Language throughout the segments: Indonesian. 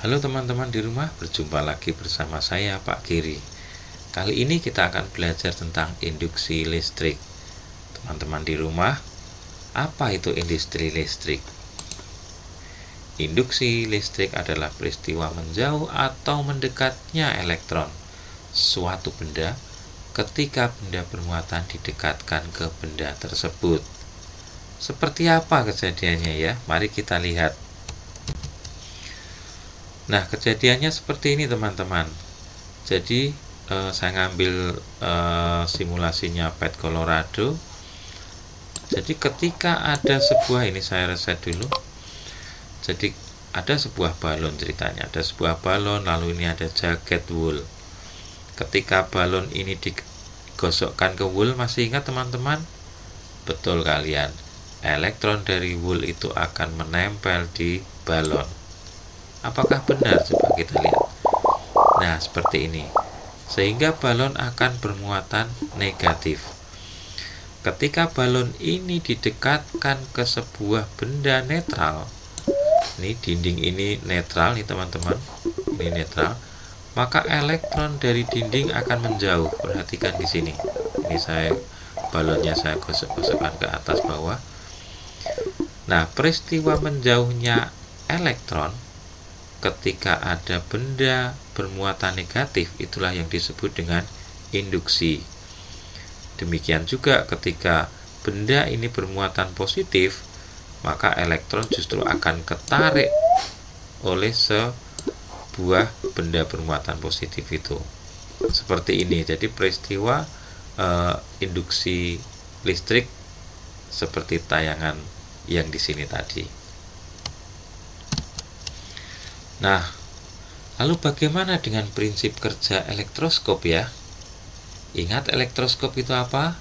Halo teman-teman di rumah, berjumpa lagi bersama saya Pak Giri. Kali ini kita akan belajar tentang induksi listrik. Teman-teman di rumah, apa itu induksi listrik? Induksi listrik adalah peristiwa menjauh atau mendekatnya elektron suatu benda ketika benda bermuatan didekatkan ke benda tersebut. Seperti apa kejadiannya ya? Mari kita lihat. Nah, kejadiannya seperti ini teman-teman. Jadi saya ngambil simulasinya PET Colorado. Jadi ketika ada sebuah, ini saya reset dulu. Jadi ada sebuah balon ceritanya. Ada sebuah balon, lalu ini ada jaket wool. Ketika balon ini digosokkan ke wool, masih ingat teman-teman? Betul kalian. Elektron dari wool itu akan menempel di balon. Apakah benar? Coba kita lihat. Nah, seperti ini. Sehingga balon akan bermuatan negatif. Ketika balon ini didekatkan ke sebuah benda netral, ini dinding ini netral nih teman-teman, ini netral, maka elektron dari dinding akan menjauh. Perhatikan di sini. Ini balonnya saya gosok-gosokkan ke atas bawah. Nah, peristiwa menjauhnya elektron ketika ada benda bermuatan negatif, itulah yang disebut dengan induksi. Demikian juga ketika benda ini bermuatan positif, maka elektron justru akan ketarik oleh sebuah benda bermuatan positif itu. Seperti ini. Jadi peristiwa induksi listrik seperti tayangan yang di sini tadi. Nah, lalu bagaimana dengan prinsip kerja elektroskop ya? Ingat elektroskop itu apa?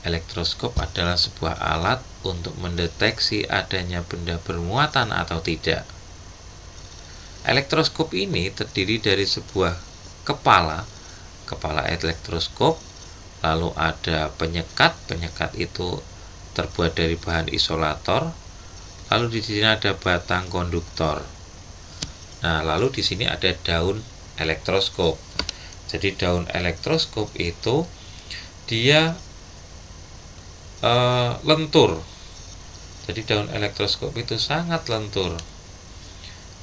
Elektroskop adalah sebuah alat untuk mendeteksi adanya benda bermuatan atau tidak. Elektroskop ini terdiri dari sebuah kepala elektroskop, lalu ada penyekat itu terbuat dari bahan isolator, lalu di sini ada batang konduktor. Nah, lalu di sini ada daun elektroskop. Jadi daun elektroskop itu dia lentur. Jadi daun elektroskop itu sangat lentur.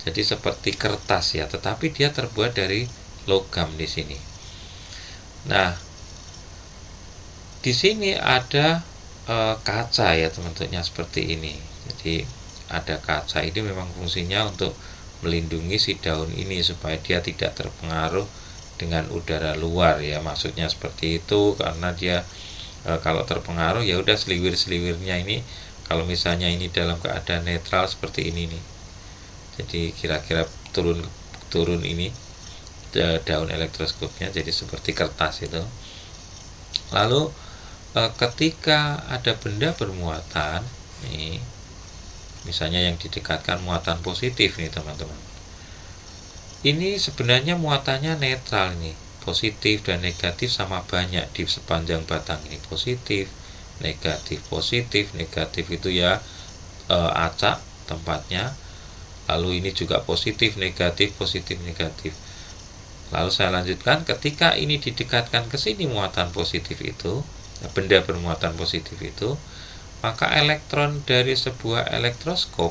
Jadi seperti kertas ya, tetapi dia terbuat dari logam di sini. Nah, di sini ada kaca ya teman-teman, seperti ini. Jadi ada kaca, ini memang fungsinya untuk melindungi si daun ini supaya dia tidak terpengaruh dengan udara luar ya, maksudnya seperti itu. Karena dia kalau terpengaruh ya udah seliwir-seliwirnya ini, kalau misalnya ini dalam keadaan netral seperti ini nih, jadi kira-kira turun ini daun elektroskopnya jadi seperti kertas itu. Lalu ketika ada benda bermuatan nih, misalnya yang didekatkan muatan positif nih teman-teman, ini sebenarnya muatannya netral nih, positif dan negatif sama banyak di sepanjang batang ini. Positif negatif itu ya acak tempatnya. Lalu ini juga positif negatif. Lalu saya lanjutkan, ketika ini didekatkan ke sini muatan positif itu, benda bermuatan positif itu, maka elektron dari sebuah elektroskop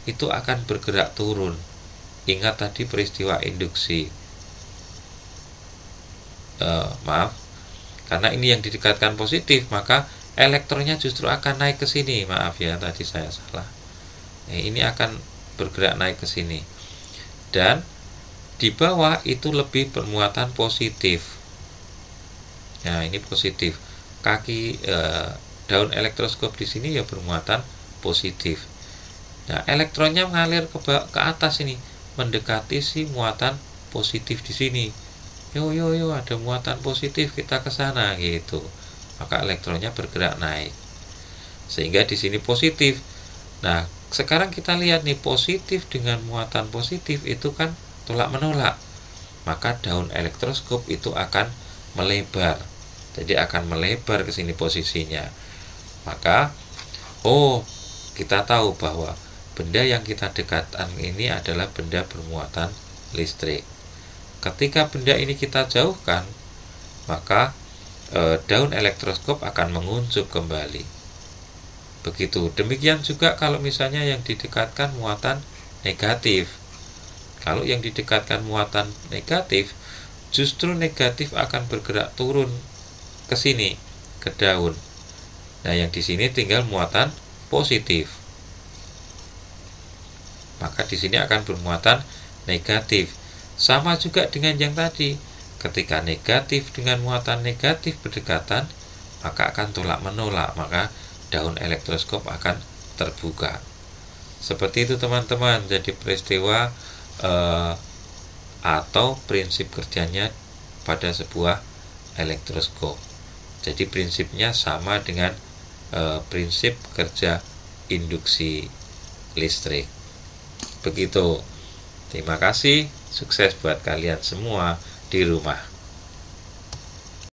itu akan bergerak turun. Ingat tadi peristiwa induksi. Karena ini yang didekatkan positif, maka elektronnya justru akan naik ke sini. Maaf ya, tadi saya salah. Ini akan bergerak naik ke sini. Dan di bawah itu lebih bermuatan positif. Nah, ini positif. Kaki daun elektroskop di sini ya bermuatan positif. Nah, elektronnya mengalir ke atas ini, mendekati si muatan positif di sini. Yo ada muatan positif, kita ke sana gitu. Maka elektronnya bergerak naik. Sehingga di sini positif. Nah, sekarang kita lihat nih, positif dengan muatan positif itu kan tolak menolak. Maka daun elektroskop itu akan melebar. Jadi akan melebar ke sini posisinya. Maka kita tahu bahwa benda yang kita dekatkan ini adalah benda bermuatan listrik. Ketika benda ini kita jauhkan, maka daun elektroskop akan menguncup kembali. Begitu. Demikian juga kalau misalnya yang didekatkan muatan negatif. Kalau yang didekatkan muatan negatif, justru negatif akan bergerak turun ke sini, ke daun. Nah, yang di sini tinggal muatan positif. Maka di sini akan bermuatan negatif. Sama juga dengan yang tadi. Ketika negatif dengan muatan negatif berdekatan, maka akan tolak-menolak, maka daun elektroskop akan terbuka. Seperti itu teman-teman. Jadi peristiwa atau prinsip kerjanya pada sebuah elektroskop. Jadi prinsipnya sama dengan prinsip kerja induksi listrik. Begitu. Terima kasih. Sukses buat kalian semua di rumah.